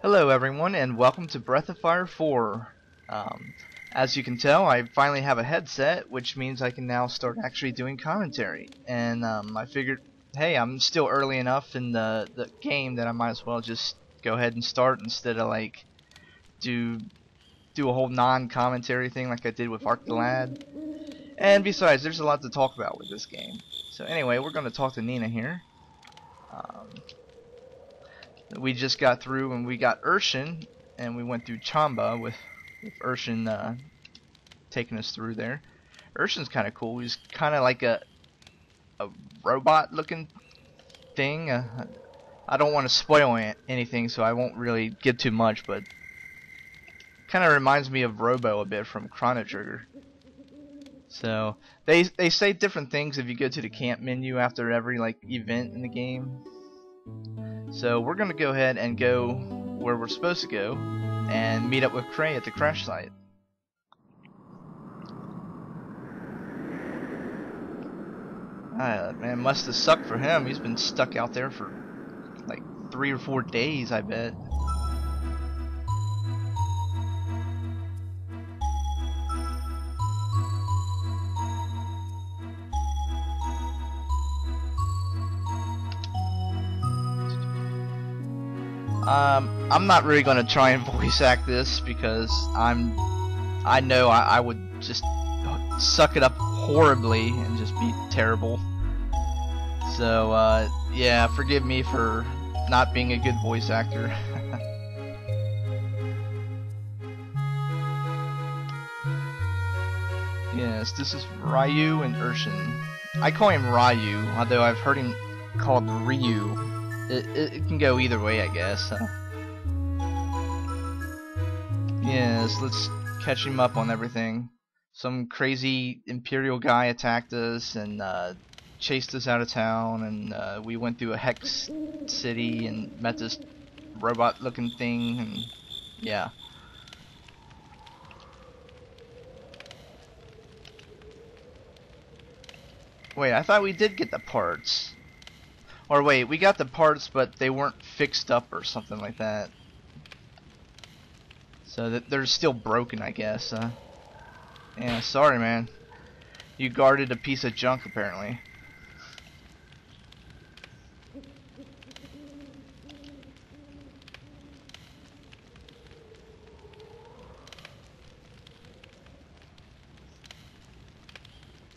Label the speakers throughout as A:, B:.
A: Hello everyone and welcome to Breath of Fire 4. As you can tell, I finally have a headset, which means I can now start actually doing commentary. And I figured, hey, I'm still early enough in the game that I might as well just go ahead and start instead of like do a whole non-commentary thing like I did with Arc the Lad. And besides, there's a lot to talk about with this game. So anyway, we're going to talk to Nina here. We just got through and we got Urshan, and we went through Chamba with Urshan taking us through there. Urshan's kind of cool. He's kind of like a robot looking thing. I don't want to spoil anything, so I won't really give too much, but kind of reminds me of Robo a bit from Chrono Trigger. So they say different things if you go to the camp menu after every like event in the game. So we're gonna go ahead and go where we're supposed to go and meet up with Cray at the crash site. Man, must have sucked for him. He's been stuck out there for like 3 or 4 days, I bet. I'm not really gonna try and voice act this because I know I would just suck it up horribly and just be terrible. So yeah, forgive me for not being a good voice actor. Yes, this is Ryu and Urshan. I call him Ryu, although I've heard him called Ryu. It can go either way, I guess. Yes, let's catch him up on everything. Some crazy Imperial guy attacked us and chased us out of town, and we went through a hex city and met this robot-looking thing, and yeah. Wait, I thought we did get the parts. Or wait, we got the parts, but they weren't fixed up or something like that. So that they're still broken, I guess. Yeah, sorry, man. You guarded a piece of junk, apparently.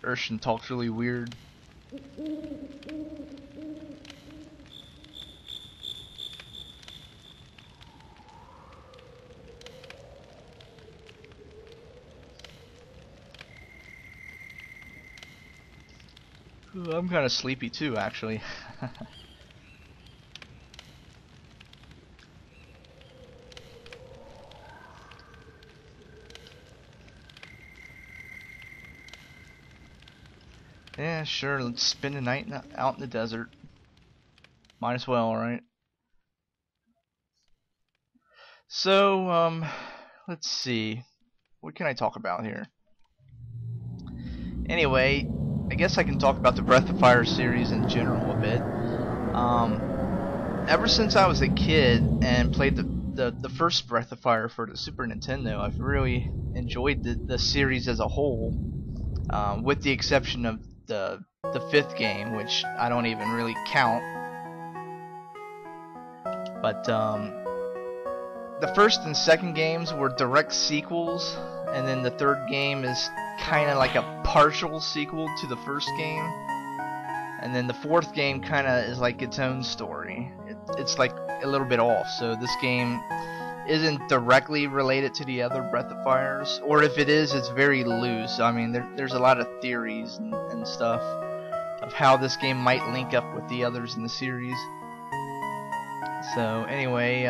A: Urshan talks really weird. Ooh, I'm kind of sleepy too, actually. Yeah, sure, let's spend the night out in the desert. Might as well, right? So, let's see. What can I talk about here? Anyway, I guess I can talk about the Breath of Fire series in general a bit. Ever since I was a kid and played the first Breath of Fire for the Super Nintendo, I've really enjoyed the series as a whole, with the exception of the fifth game, which I don't even really count. But the first and second games were direct sequels, and then the third game is kind of like a partial sequel to the first game, and then the fourth game kind of is like its own story. It's like a little bit off, so this game isn't directly related to the other Breath of Fires, or if it is, it's very loose. I mean, there's a lot of theories and stuff of how this game might link up with the others in the series. So anyway,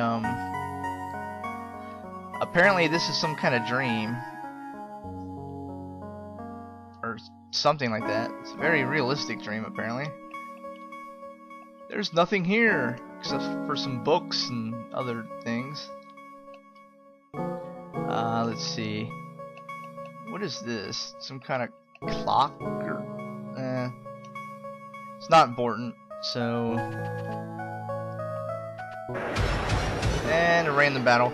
A: apparently this is some kind of dream or something like that. It's a very realistic dream, apparently. There's nothing here except for some books and other things. Let's see. What is this? Some kind of clock or it's not important. So And a random battle.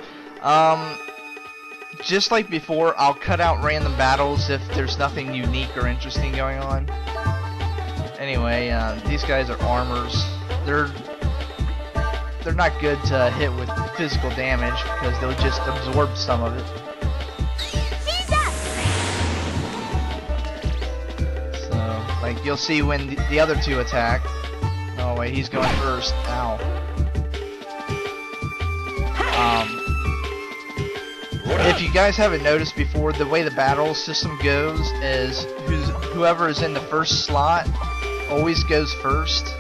A: Just like before, I'll cut out random battles if there's nothing unique or interesting going on. Anyway, these guys are armors. They're not good to hit with physical damage because they'll just absorb some of it. So, like, you'll see when the other two attack. Oh wait, he's going first. Ow. If you guys haven't noticed before, the way the battle system goes is whoever is in the first slot always goes first,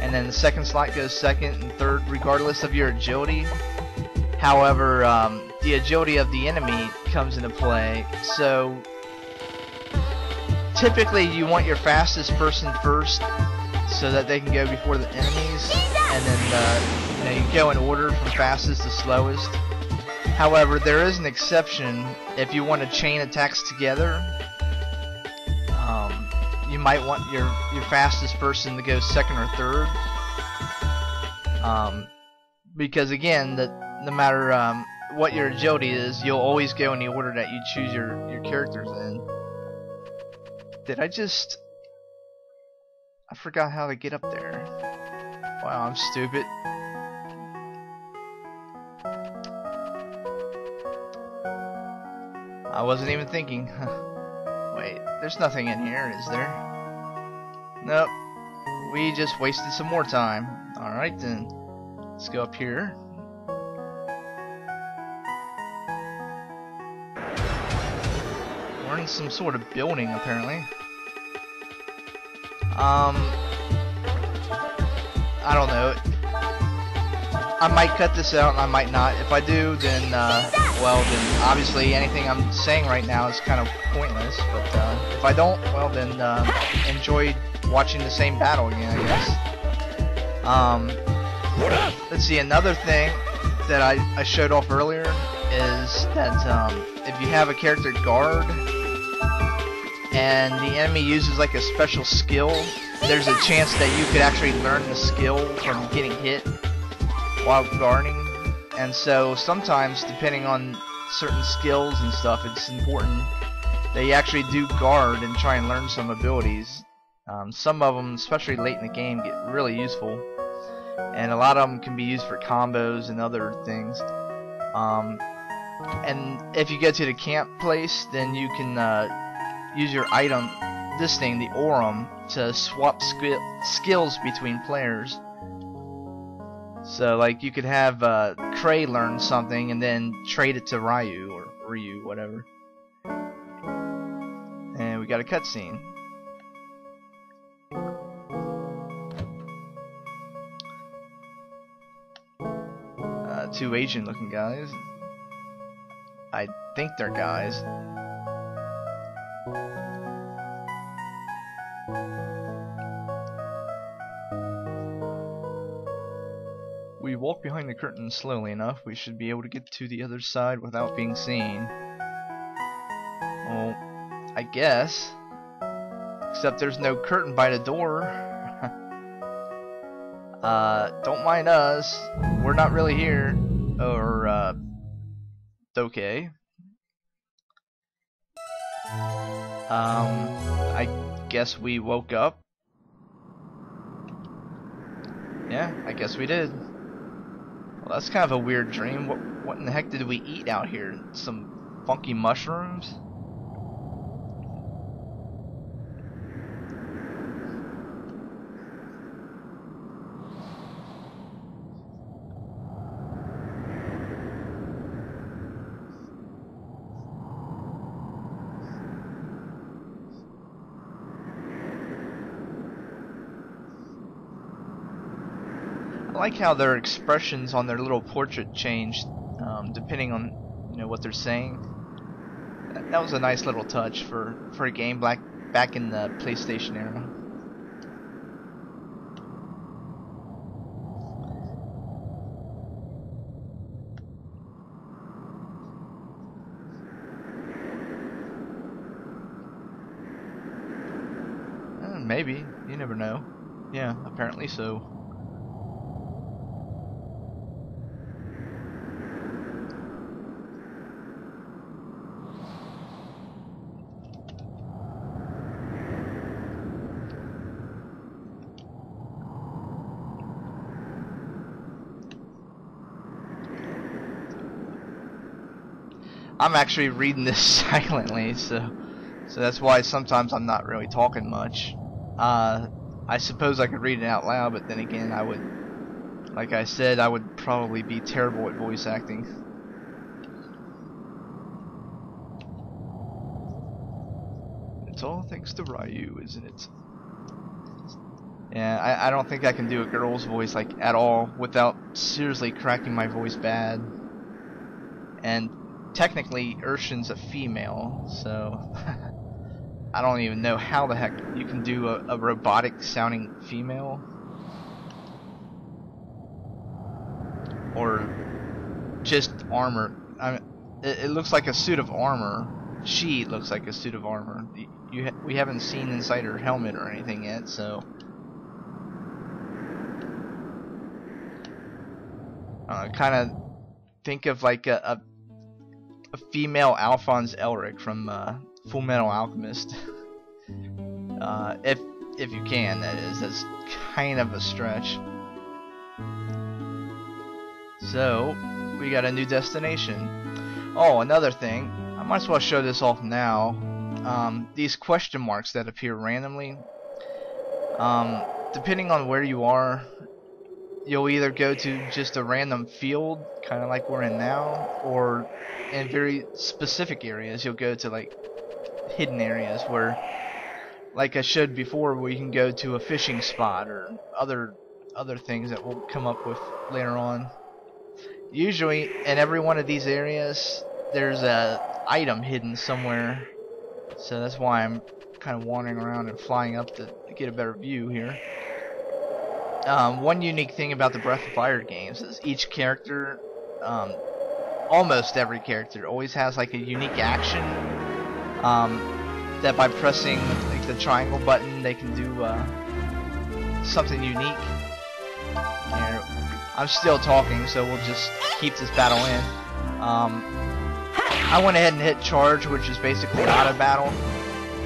A: and then the second slot goes second and third, regardless of your agility. However, the agility of the enemy comes into play, so typically you want your fastest person first so that they can go before the enemies, and then you go in order from fastest to slowest. However, there is an exception. If you want to chain attacks together, you might want your fastest person to go second or third, because again, no matter what your agility is, you'll always go in the order that you choose your characters in. Did I forgot how to get up there. Wow, I'm stupid. I wasn't even thinking. Wait, there's nothing in here, is there? Nope. We just wasted some more time. Alright then. Let's go up here. We're in some sort of building, apparently. I don't know. I might cut this out and I might not. If I do, then well, then obviously anything I'm saying right now is kind of pointless. But if I don't, well, then enjoy watching the same battle again, I guess. Let's see. Another thing that I showed off earlier is that if you have a character guard and the enemy uses like a special skill, there's a chance that you could actually learn the skill from getting hit while guarding. And so sometimes, depending on certain skills and stuff, it's important that you actually do guard and try and learn some abilities. Some of them, especially late in the game, get really useful, and a lot of them can be used for combos and other things. And if you go to the camp place, then you can use your item, this thing, the Aurum, to swap skills between players. So, like, you could have Cray learn something and then trade it to Ryu or Ryu, whatever. And we got a cutscene. Two Asian-looking guys. I think they're guys. We walk behind the curtain slowly enough, we should be able to get to the other side without being seen. Well, I guess. Except there's no curtain by the door. Don't mind us. We're not really here. Or, okay. I guess we woke up. Yeah, I guess we did. Well, that's kind of a weird dream. What in the heck did we eat out here? Some funky mushrooms? I like how their expressions on their little portrait changed depending on what they're saying. That was a nice little touch for a game back in the PlayStation era. Maybe, you never know. Yeah, apparently so. I'm actually reading this silently, so that's why sometimes I'm not really talking much. I suppose I could read it out loud, but then again, I would, like I said, I would probably be terrible at voice acting. It's all thanks to Ryu, isn't it? Yeah, I don't think I can do a girl's voice like at all without seriously cracking my voice bad. And technically, Urshan's a female, so I don't even know how the heck you can do a robotic sounding female. Or just armor. I mean, it looks like a suit of armor. She looks like a suit of armor. We haven't seen inside her helmet or anything yet, so kind of think of like a female Alphonse Elric from Full Metal Alchemist. If you can, that is. That's kind of a stretch. So we got a new destination. Oh, another thing. I might as well show this off now. These question marks that appear randomly. Depending on where you are, you'll either go to just a random field, kind of like we're in now, or in very specific areas, you'll go to like hidden areas where, like I showed before, where you can go to a fishing spot or other things that we'll come up with later on. Usually, in every one of these areas, there's a item hidden somewhere, so that's why I'm kind of wandering around and flying up to get a better view here. One unique thing about the Breath of Fire games is each character, almost every character, always has like a unique action that by pressing like the triangle button they can do something unique. Here, I'm still talking, so we'll just keep this battle in. I went ahead and hit charge, which is basically auto battle.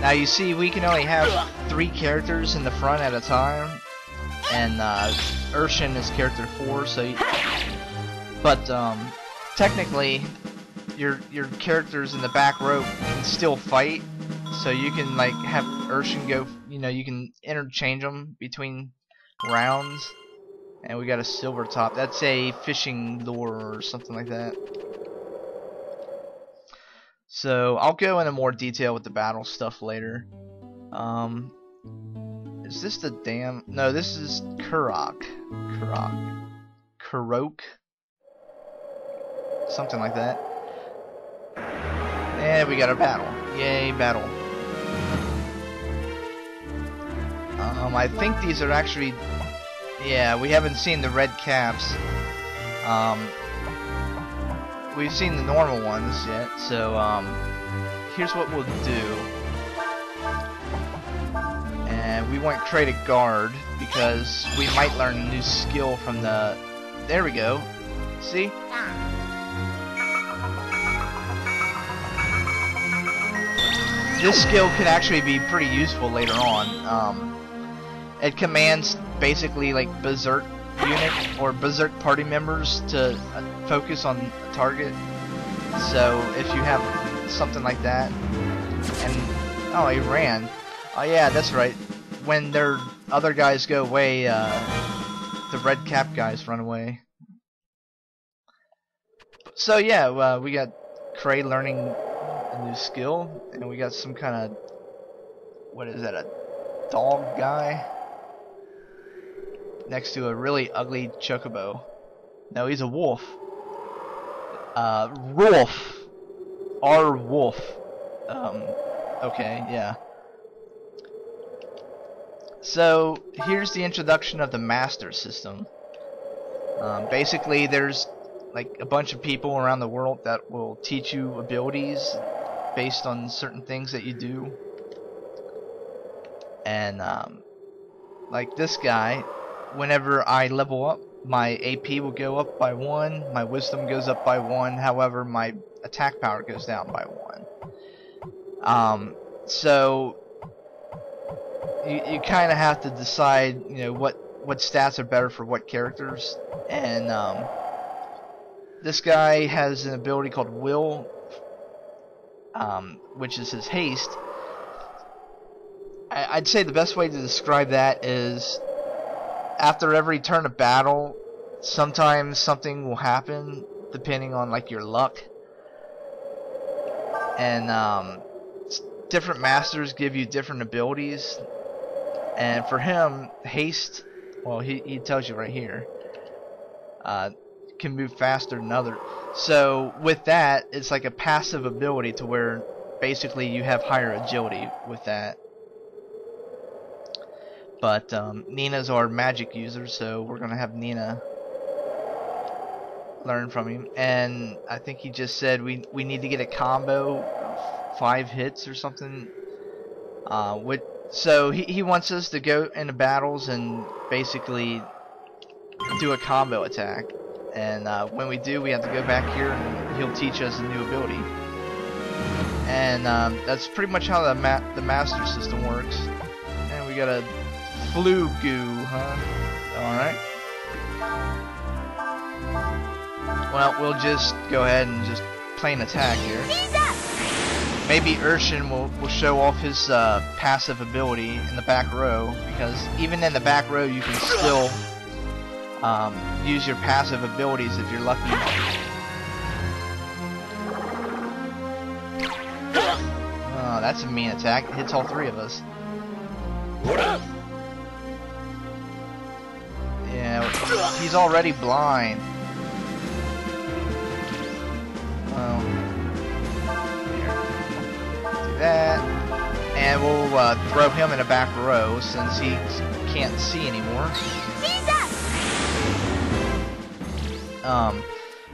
A: Now you see we can only have 3 characters in the front at a time, and Urshan is character 4, so but technically your characters in the back row can still fight, so you can like have Urshan go, you can interchange them between rounds. And we got a silver top. That's a fishing lure or something like that. So I'll go into more detail with the battle stuff later. Is this the dam? No, this is Kurok. Kurok. Something like that. And we got our battle. Yay, battle. I think these are actually... Yeah, we haven't seen the red caps. We've seen the normal ones yet, so here's what we'll do. And we want cray to guard because we might learn a new skill from the... There we go. See? This skill can actually be pretty useful later on. It commands basically like berserk unit or berserk party members to focus on a target. So if you have something like that, and oh, he ran. Oh yeah, that's right. When their other guys go away, the red cap guys run away. So yeah, we got Cray learning a new skill, and we got some kind of, what is that, a dog guy next to a really ugly chocobo. No, he's a wolf. Rolf. Our wolf. Okay, yeah. So, here's the introduction of the master system. Basically, there's like a bunch of people around the world that will teach you abilities based on certain things that you do. And, like this guy, whenever I level up, my AP will go up by 1, my wisdom goes up by 1, however my attack power goes down by 1. So you kind of have to decide, what stats are better for what characters. And this guy has an ability called Will, which is his haste. I'd say the best way to describe that is after every turn of battle, sometimes something will happen depending on like your luck, and different masters give you different abilities. And for him, haste, well, he tells you right here, can move faster than others. So with that, it's like a passive ability to where basically you have higher agility with that. But Nina's our magic user, so we're gonna have Nina learn from him. And I think he just said we need to get a combo of 5 hits or something. So he wants us to go into battles and basically do a combo attack. And when we do, we have to go back here and he'll teach us a new ability. And that's pretty much how the master system works. And we got a flu goo, huh? Alright. Well, we'll just go ahead and just plain attack here. Maybe Urshan will show off his passive ability in the back row, because even in the back row you can still use your passive abilities if you're lucky. Oh, that's a mean attack. It hits all 3 of us. Yeah, he's already blind. Well, here. Do that. And we'll throw him in a back row since he can't see anymore.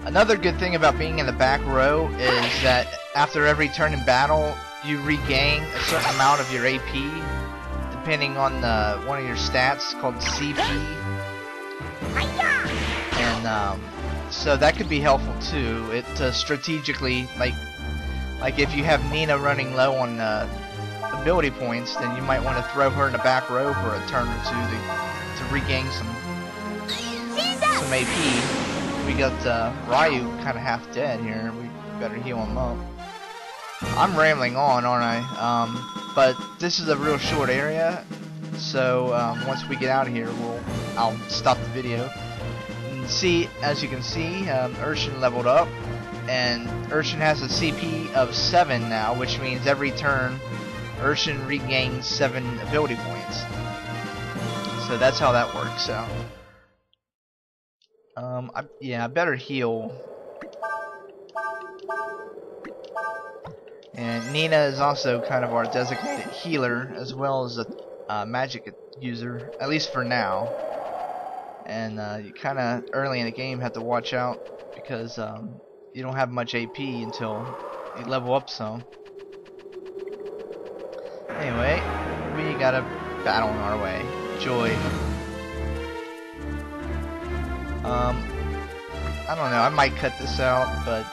A: Another good thing about being in the back row is that after every turn in battle, you regain a certain amount of your AP, depending on one of your stats called CP. And so that could be helpful too. It strategically, like if you have Nina running low on ability points, then you might want to throw her in the back row for a turn or two to regain some AP. We got Ryu kind of half dead here. We better heal him up. I'm rambling on, aren't I? But this is a real short area, so once we get out of here, I'll stop the video. And see, as you can see, Urshan leveled up, and Urshan has a CP of 7 now, which means every turn Urshan regains 7 ability points. So that's how that works out. Yeah, I better heal. And Nina is also kind of our designated healer, as well as a magic user, at least for now. And you kind of early in the game have to watch out, because you don't have much AP until you level up some. Anyway, we got a battle on our way. Joy. I don't know, I might cut this out, but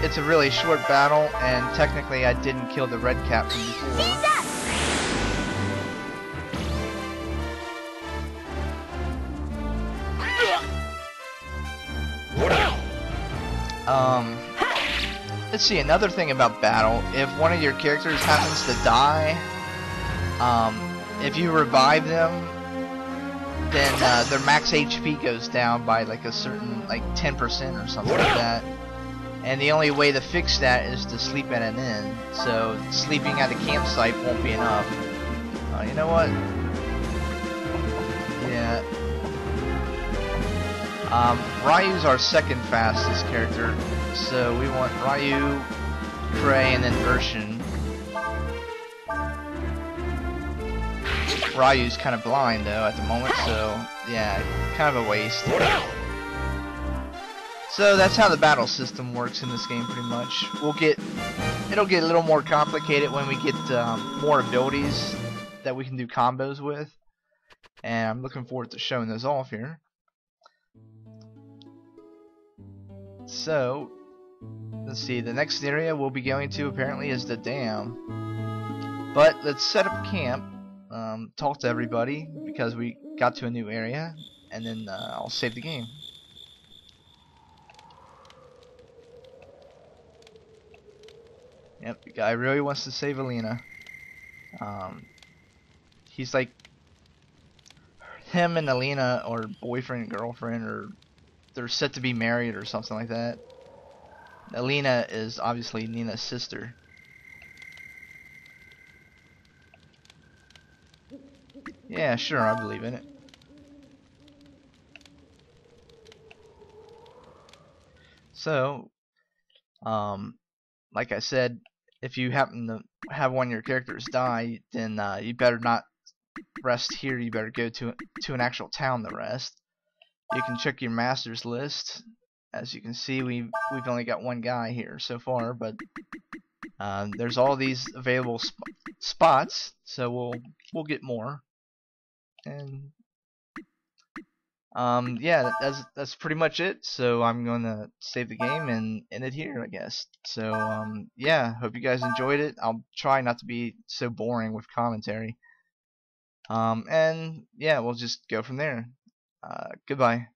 A: it's a really short battle, and technically I didn't kill the red cap from before. Let's see, another thing about battle, if one of your characters happens to die, if you revive them, then their max HP goes down by like a certain, like 10% or something like that. And the only way to fix that is to sleep at an inn. So sleeping at the campsite won't be enough. You know what? Yeah. Ryu's our second fastest character, so we want Ryu, Cray, and then Urshan. Ryu's kind of blind though at the moment, so yeah, kind of a waste. So that's how the battle system works in this game, pretty much. It'll get a little more complicated when we get more abilities that we can do combos with, and I'm looking forward to showing those off here. So let's see, the next area we'll be going to apparently is the dam. But let's set up camp. Talk to everybody because we got to a new area, and then I'll save the game. Yep, the guy really wants to save Elina. Um, he's like, him and Elina are boyfriend and girlfriend, or they're set to be married or something like that. Elina is obviously Nina's sister. Yeah, sure, I believe in it. So, um, like I said, if you happen to have one of your characters die, then you better not rest here. You better go to an actual town to rest. You can check your masters list. As you can see, we've only got one guy here so far, but there's all these available spots, so we'll get more. And yeah, that's pretty much it. So I'm gonna save the game and end it here, I guess. So yeah, hope you guys enjoyed it. I'll try not to be so boring with commentary. And yeah, we'll just go from there. Goodbye.